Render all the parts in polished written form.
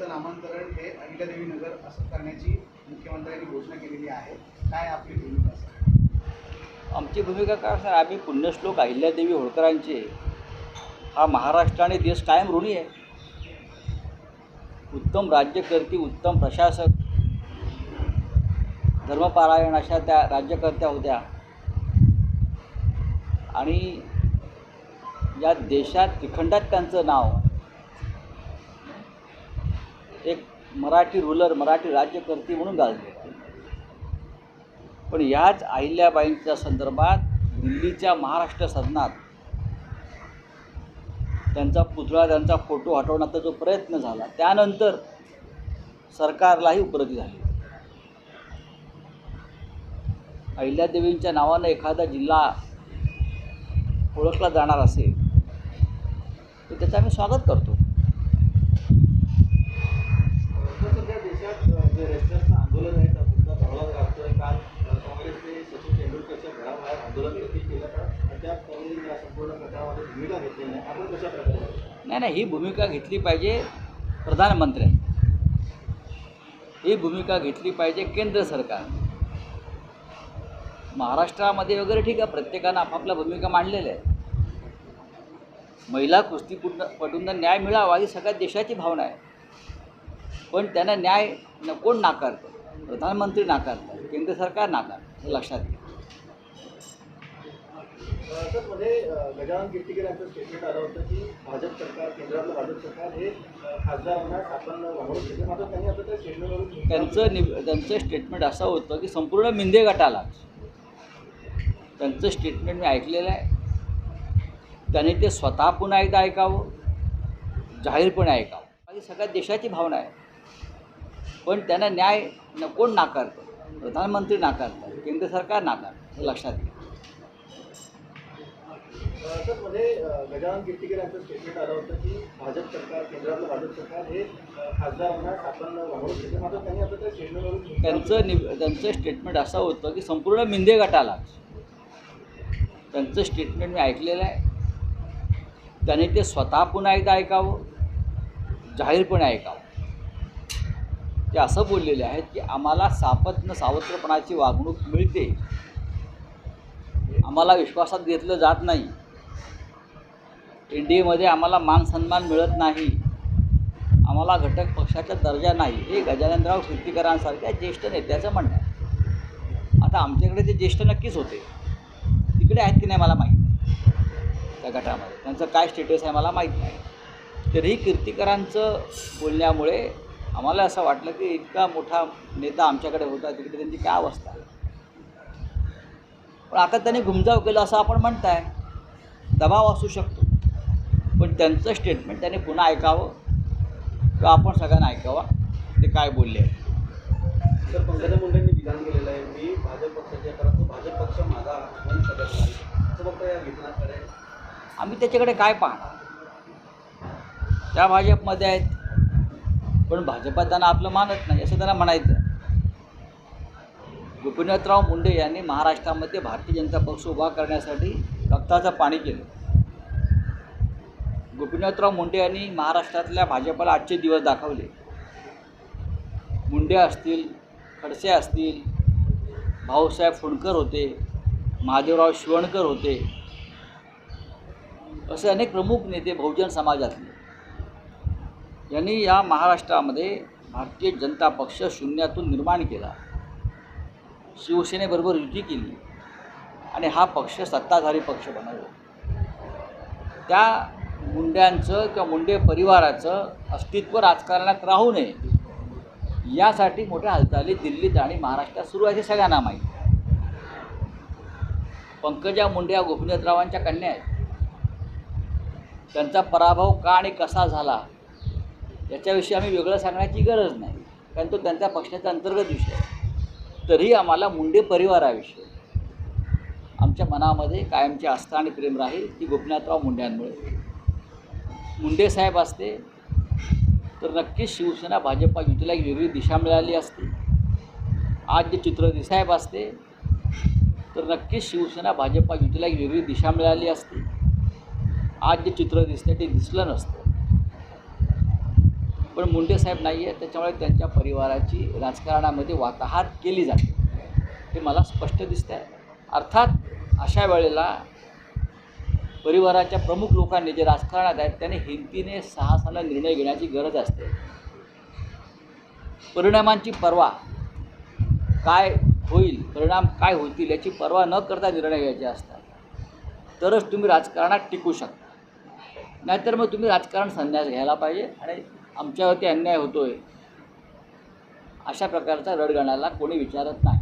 त्याचं नामांतरण हे अहिल्यादेवी नगर असं करण्याची मुख्यमंत्र्यांनी घोषणा केलेली आहे. काय आपली भूमिका असेल? आमची भूमिका काय असणार? आम्ही पुण्यश्लोक अहिल्यादेवी होळकरांचे हा महाराष्ट्र आणि देश कायम ऋणी आहे. उत्तम राज्यकर्ती, उत्तम प्रशासक, धर्मपारायण अशा त्या राज्यकर्त्या होत्या आणि या देशात त्रिखंडात त्यांचं नाव एक मराठी रूलर, मराठी राज्यकर्ती म्हणून गाजले. पण याच अहिल्याबाईंच्या संदर्भात दिल्लीच्या महाराष्ट्र सदनात त्यांचा पुतळा, त्यांचा फोटो हटवण्याचा जो प्रयत्न झाला त्यानंतर सरकारलाही उपरती झाली. अहिल्यादेवींच्या नावानं एखादा जिल्हा ओळखला जाणार असेल तर त्याचं आम्ही स्वागत करतो. सध्या देशात जे रेस्टर्सचं आंदोलन आहे त्याचा प्रभाव लागतोय. काल काँग्रेसने सचिन तेंडुलकरच्या घराबाहेर आंदोलन देखील केलं, तर अद्याप त्यांनी या संपूर्ण प्रकारामध्ये भूमिका घेतली नाही. आपण कशा प्रकारे? नाही, ही भूमिका घेतली पाहिजे प्रधानमंत्र्यांनी, ही भूमिका घेतली पाहिजे केंद्र सरकार. महाराष्ट्रामध्ये वगैरे ठीक आहे, प्रत्येकानं आपापल्या भूमिका मांडलेल्या आहेत. महिला कुस्तीपटूंना न्याय मिळावा ही सगळ्या देशाची भावना आहे. पण त्यांना न्याय कोण नाकारतं? प्रधानमंत्री नाकारतात, केंद्र सरकार नाकारतं, हे लक्षात घ्या. सर, मध्ये गजानन कीर्तिकर यांचं स्टेटमेंट आलं होतं की भाजप सरकार, केंद्रातलं भाजप सरकार हे खासदारांना आपण वाढवून घेते. मात्र त्यांनी आता त्या स्टेटमेंटवरून त्यांचं स्टेटमेंट असं होतं की संपूर्ण मिंदे गटाला, त्यांचं स्टेटमेंट मी ऐकलेलं आहे. त्यांनी ते स्वतः पुन्हा एकदा ऐकावं, जाहीरपणे ऐकावं, ही सगळ्या देशाची भावना आहे. पण त्यांना न्याय कोण नाकारतं? प्रधानमंत्री नाकारतात, केंद्र सरकार नाकारतं, हे लक्षात घ्या. सर, मध्ये गजानन कीर्तिकर यांचं स्टेटमेंट आलं होतं की भाजप सरकार, केंद्रातलं भाजप सरकार हे खासदारांना आपण वाढवून घेते. मात्र त्यांनी आता त्या स्टेटमेंटवरून त्यांचं स्टेटमेंट असं होतं की संपूर्ण मिंदे गटाला, त्यांचं स्टेटमेंट मी ऐकलेलं आहे. त्यांनी ते स्वतः पुन्हा एकदा ऐकावं, जाहीरपणे ऐकावं. ते असं बोललेले आहेत की आम्हाला सावत्रपणाची वागणूक मिळते, आम्हाला विश्वासात घेतलं जात नाही, NDAमध्ये आम्हाला मान सन्मान मिळत नाही, आम्हाला घटक पक्षाचा दर्जा नाही, हे गजाननराव कीर्तिकरांसारख्या ज्येष्ठ नेत्याचं म्हणणं आहे. आता आमच्याकडे ते ज्येष्ठ नक्कीच होते, तिकडे आहेत की नाही मला माहीत नाही, त्या गटामध्ये त्यांचं काय स्टेटस आहे मला माहीत नाही. तरीही कीर्तिकरांचं बोलण्यामुळे आम्हाला असं वाटलं की इतका मोठा नेता आमच्याकडे होता, तिकडे त्यांची काय अवस्था आहे. पण आता त्यांनी घुमजाव केलं असं आपण म्हणताय, दबाव असू शकतो. पण त्यांचं स्टेटमेंट त्यांनी पुन्हा ऐकावं किंवा आपण सगळ्यांना ऐकावा ते काय बोलले आहेत. सर, पंकजा मुंडेंनी विधान केलेलं आहे, मी भाजप पक्षाचे, परंतु भाजप पक्ष माझा मन सदस्य नाही, असं फक्त या विधानाकडे आम्ही त्याच्याकडे काय पाहणार? त्या भाजपमध्ये आहेत पण भाजपात त्यांना आपलं मानत नाही असं त्यांना म्हणायचं. गोपीनाथराव मुंडे यांनी महाराष्ट्रामध्ये भारतीय जनता पक्ष उभा करण्यासाठी रक्ताचं पाणी केलं. गोपीनाथराव मुंडे यांनी महाराष्ट्रातल्या भाजपाला आजचे दिवस दाखवले. मुंडे असतील, खडसे असतील, भाऊसाहेब फुंडकर होते, महादेवराव शिवणकर होते, असे अनेक प्रमुख नेते बहुजन समाजातले यांनी या महाराष्ट्रामध्ये भारतीय जनता पक्ष शून्यातून निर्माण केला, शिवसेनेबरोबर युती केली आणि हा पक्ष सत्ताधारी पक्ष बनवला. त्या मुंड्यांचं किंवा मुंडे परिवाराचं अस्तित्व राजकारणात राहू नये यासाठी मोठ्या हालचाली दिल्लीत आणि महाराष्ट्रात सुरू आहे, हे सगळ्यांना माहीत. पंकजा मुंडे या गोपीनाथरावांच्या कन्या आहेत. त्यांचा पराभव का आणि कसा झाला याच्याविषयी आम्ही वेगळं सांगण्याची गरज नाही, कारण तो त्यांच्या पक्षाचा अंतर्गत विषय आहे. तरीही आम्हाला मुंडे परिवाराविषयी आमच्या मनामध्ये कायमची आस्था आणि प्रेम राहील ती गोपीनाथराव मुंड्यांमुळे. मुंडे साहेब असते तर नक्कीच शिवसेना भाजपा युतीला एक वेगळी दिशा मिळाली असती. आज जे चित्र दिसाहेब असते तर नक्कीच शिवसेना भाजपा युतीला एक वेगळी दिशा मिळाली असती. आज जे चित्र दिसते ते दिसलं नसतं. पण मुंडे साहेब नाही आहे, त्याच्यामुळे त्यांच्या परिवाराची राजकारणामध्ये वाताहात केली जाते, हे मला स्पष्ट दिसतं आहे. अर्थात अशा वेळेला परिवाराच्या प्रमुख लोकांनी जे राजकारणात आहेत त्यांनी हिमतीने साहसानं निर्णय घेण्याची गरज असते. परिणामांची पर्वा काय होईल, परिणाम काय होतील याची पर्वा न करता निर्णय घ्यायचे असतात, तरच तुम्ही राजकारणात टिकू शकता. नाहीतर मग तुम्ही राजकारण संन्यास घ्यायला पाहिजे आणि आमच्यावरती अन्याय होतोय अशा प्रकारचा रडगाण्याला कोणी विचारत नाही.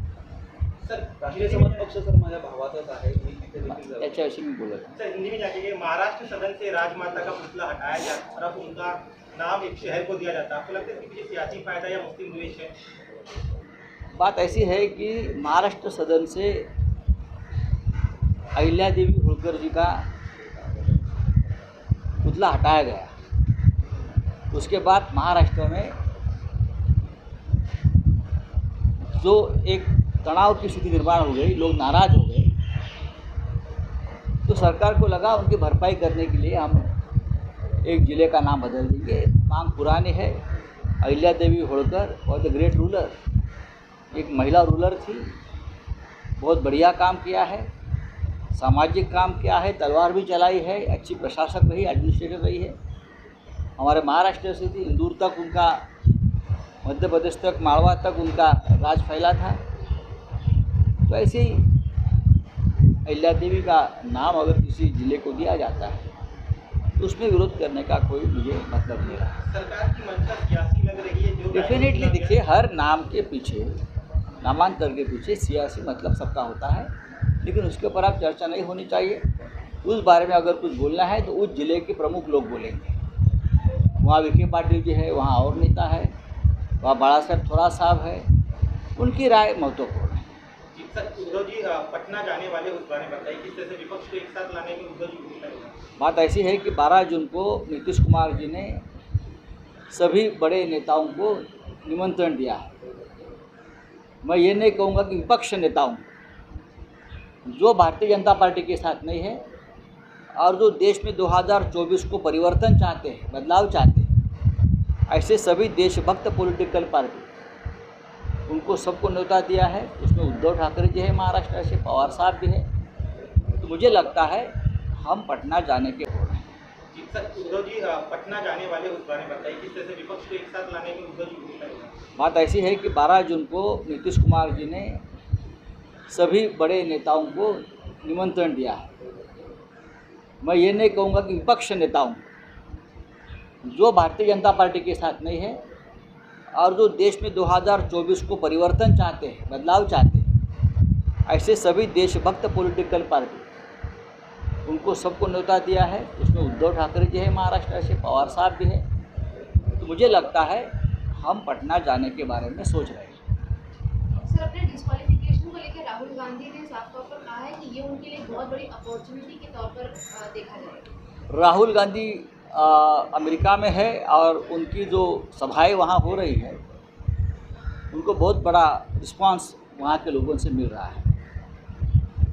सर, राष्ट्रीय समाज पक्ष सर माझ्या भावाचाच आहे, मी तिथे देखील जाऊ. त्याच्याविषयी मी बोलत आहे. सर, हिंदी में जाके कि महाराष्ट्र सदन से राजमाता का पुतला हटाया जाता और अब उनका नाम एक शहर को दिया जाता, आपको लगता है कि पीछे सियासी फायदा या मुस्लिम द्वेष है? बात ऐसी है कि महाराष्ट्र सदन से अहिल्या देवी होलकर जी का पुतला हटाया गया, उसके बाद महाराष्ट्र में जो एक तनाव की स्थिति निर्माण हो गई, लोग नाराज़ हो गए, तो सरकार को लगा उनकी भरपाई करने के लिए हम एक ज़िले का नाम बदल देंगे. मांग पुरानी है. अहिल्या देवी होलकर और द ग्रेट रूलर, एक महिला रूलर थी, बहुत बढ़िया काम किया है, सामाजिक काम किया है, तलवार भी चलाई है, अच्छी प्रशासक रही, एडमिनिस्ट्रेटर रही है. हमारे महाराष्ट्र से थी, इंदौर तक उनका, मध्य प्रदेश तक, मालवा तक उनका राज फैला था. तो ऐसे ही अहिल्या देवी का नाम अगर किसी ज़िले को दिया जाता है तो उसमें विरोध करने का कोई मुझे मतलब नहीं रहा. सरकार की मंशा सियासी लग रही है. जो डेफिनेटली देखिए, हर नाम के पीछे, नामांतर के पीछे सियासी मतलब सबका होता है, लेकिन उसके ऊपर आप चर्चा नहीं होनी चाहिए. उस बारे में अगर कुछ बोलना है तो उस ज़िले के प्रमुख लोग बोलेंगे. वहाँ विखे पाटिल जी है, वहाँ और नेता है, वहाँ बाला साहब थोड़ा साहब है, उनकी राय महत्वपूर्ण है. जी, सर, उद्धव जी पटना जाने वाले, उस बारे में बताइए किस तरह से विपक्ष को एक साथ लाने में उद्धव जी भूमिका निभाएंगे? बात ऐसी है कि 12 जून को नीतीश कुमार जी ने सभी बड़े नेताओं को निमंत्रण दिया है. मैं ये नहीं कहूँगा कि विपक्ष नेताओं, जो भारतीय जनता पार्टी के साथ नहीं है और जो देश में 2024 को परिवर्तन चाहते हैं, बदलाव चाहते हैं, ऐसे सभी देशभक्त पॉलिटिकल पार्टी, उनको सबको न्योता दिया है. उसमें उद्धव ठाकरे जी है महाराष्ट्र से, पवार साहब भी है. तो मुझे लगता है हम पटना जाने के हो रहे हैं. जी, सर, उद्धव जी पटना जाने वाले, उस बारे में बताइए किस तरह से विपक्ष को एक साथ लाने में उद्धव जी भूमिका निभाएंगे? बात ऐसी है कि 12 जून को नीतीश कुमार जी ने सभी बड़े नेताओं को निमंत्रण दिया है. मैं ये नहीं कहूँगा कि विपक्ष नेताओं, जो भारतीय जनता पार्टी के साथ नहीं है और जो देश में 2024 को परिवर्तन चाहते हैं, बदलाव चाहते हैं, ऐसे सभी देशभक्त पॉलिटिकल पार्टी, उनको सबको न्योता दिया है. उसमें उद्धव ठाकरे जी है महाराष्ट्र से, पवार साहब भी है. तो मुझे लगता है हम पटना जाने के बारे में सोच रहे हैं. सर, अपने डिस्क्वालिफिकेशन को लेकर राहुल गांधी ने साफ तौर पर कहा है कि ये उनके लिए बहुत बड़ी अपॉर्चुनिटी के तौर पर देखा जाएगा. राहुल गांधी अमेरिका में है और उनकी जो सभाएं वहाँ हो रही है, उनको बहुत बड़ा रिस्पांस वहाँ के लोगों से मिल रहा है.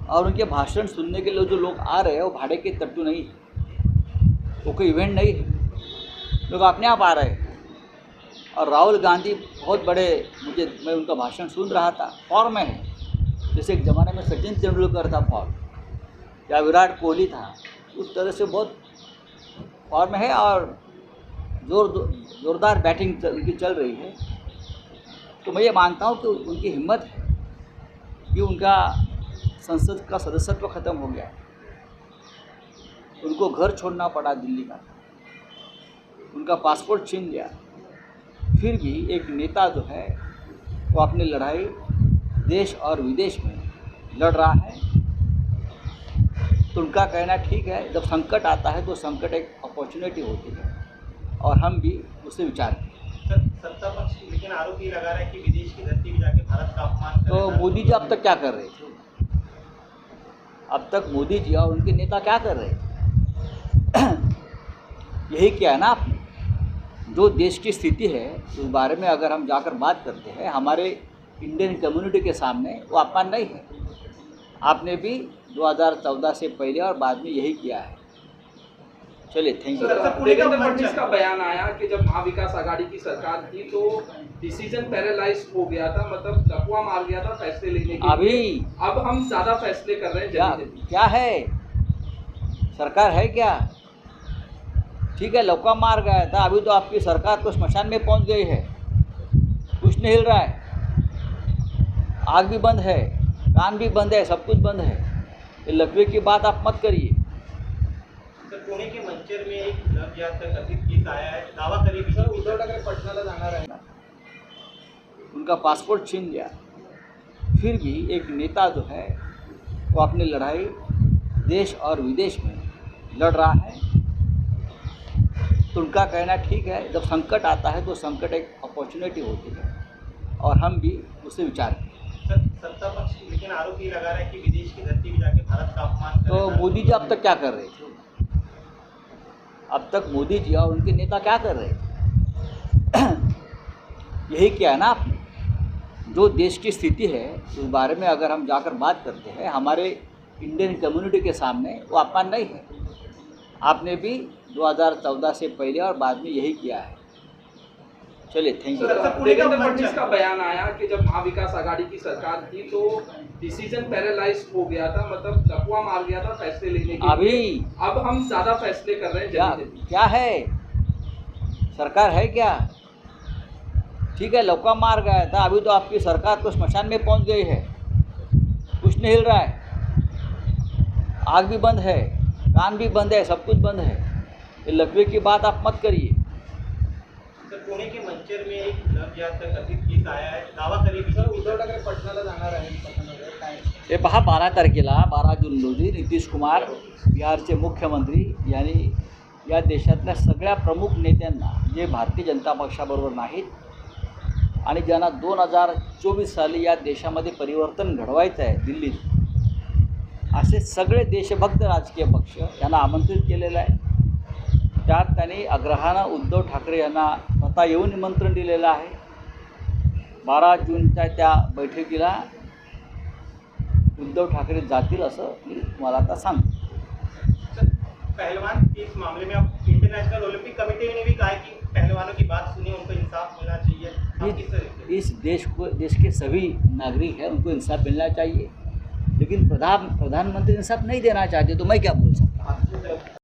और उनके भाषण सुनने के लिए जो लोग आ रहे हैं वो भाड़े के तट्टू नहीं है, वो कोई इवेंट नहीं है, लोग अपने आप आ रहे हैं. और राहुल गांधी बहुत बड़े, मैं उनका भाषण सुन रहा था, फॉर्म में है. जैसे एक ज़माने में सचिन तेंदुलकर था फॉर्म, या विराट कोहली था, उस तरह से बहुत फॉर्म है और जोरदार बैटिंग उनकी चल रही है. तो मैं ये मानता हूँ कि उनकी हिम्मत है कि उनका संसद का सदस्यत्व ख़त्म हो गया, उनको घर छोड़ना पड़ा दिल्ली का, उनका पासपोर्ट छीन लिया, फिर भी एक नेता जो है वो अपनी लड़ाई देश और विदेश में लड़ रहा है. तो उनका कहना ठीक है, जब संकट आता है तो संकट एक अपॉर्चुनिटी होती है और हम भी उसे विचार करें. सर, सत्ता पक्ष लेकिन आरोप ये लगा रहा है कि विदेश की धरती में जाके भारत का अपमान कर तो रहा है. मोदी जी अब तक क्या कर रहे थे? अब तक मोदी जी और उनके नेता क्या कर रहे थे? यही किया है ना आपने. जो देश की स्थिति है उस बारे में अगर हम जाकर बात करते हैं, हमारे इंडियन कम्युनिटी के सामने वो अपमान नहीं है. आपने भी 2014 से पहले और बाद में यही किया है. चलिए, थैंक यू। देवेंद्र फडणवीस का बयान आया कि जब महाविकास आघाड़ी की सरकार थी तो डिसीजन पैरालाइज हो गया था, मतलब लकवा मार गया था फैसले लेने के अभी लिए। अब हम ज्यादा फैसले कर रहे हैं क्या जल्दी। क्या है, सरकार है क्या? ठीक है, लौका मार गया था, अभी तो आपकी सरकार तो स्मशान में पहुंच गई है, कुछ नहीं हिल रहा है, आग भी बंद है, कान भी बंद है, सब कुछ बंद है। ये लकवे की बात आप मत करिए। सर पुणे के मंचर में एक लव याद का कथित केस आया है, दावा करी उद्धव ठाकरे पटनाला जाणार आहे। उनका पासपोर्ट छीन लिया, फिर भी एक नेता जो है वो अपनी लड़ाई देश और विदेश में लड़ रहा है, तो उनका कहना ठीक है। जब संकट आता है तो संकट एक अपॉर्चुनिटी होती है और हम भी उसे विचार करें। सत्ता पक्ष लेकिन आरोप ये लगा रहा है कि विदेश की धरती में जाके भारत का अपमान तो करेगा। मोदी जी अब तक क्या कर रहे थे? अब तक मोदी जी और उनके नेता क्या कर रहे थे? यही किया है ना आपने। जो देश की स्थिति है उस बारे में अगर हम जाकर बात करते हैं, हमारे इंडियन कम्युनिटी के सामने वो अपमान नहीं है। आपने भी 2014 से पहले और बाद में यही किया है। चलिए, थैंक यू। देवेंद्र फडणवीस का बयान आया कि जब महाविकास आघाड़ी की सरकार थी तो डिसीजन पैरालाइज हो गया था, मतलब लकवा मार गया था फैसले लेने के अभी लिए। अब हम ज्यादा फैसले कर रहे हैं क्या जल्दी। क्या है, सरकार है क्या? ठीक है, लौका मार गया था, अभी तो आपकी सरकार तो स्मशान में पहुंच गई है, कुछ नहीं हिल रहा है, आग भी बंद है, कान भी बंद है, सब कुछ बंद है। ये लकवे की बात आप मत करिए। सर पुणे के मंचर में एक लव याद का कथित केस आया है, दावा करी उद्धव ठाकरे पटनाला जाणार आहे। हे पहा, 12 तारखेला 12 जून रोजी नितीश कुमार बिहारचे मुख्यमंत्री यांनी या देशातल्या सगळ्या प्रमुख नेत्यांना, जे भारतीय जनता पक्षाबरोबर नाहीत आणि ज्यांना 2024 साली या देशामध्ये परिवर्तन घडवायचं आहे दिल्लीत, असे सगळे देशभक्त राजकीय पक्ष यांना आमंत्रित केलेलं आहे। त्यात त्यांनी आग्रहानं उद्धव ठाकरे यांना स्वतः येऊन निमंत्रण दिलेलं आहे। 12 जूनच्या त्या बैठकीला उद्धव ठाकरे जातील असं मी तुम्हाला आता सांगतो। सर पहलवान के इस मामले में अब इंटरनेशनल ओलंपिक कमेटी ने भी कहा है कि पहलवानों की बात सुनिए, उनको इंसाफ मिलना चाहिए। आप किस तरह से? इस देश के सभी नागरिक हैं, उनको इंसाफ मिलना चाहिए, लेकिन प्रधानमंत्री इंसाफ नहीं देना चाहते तो मैं क्या बोल सकता हूँ?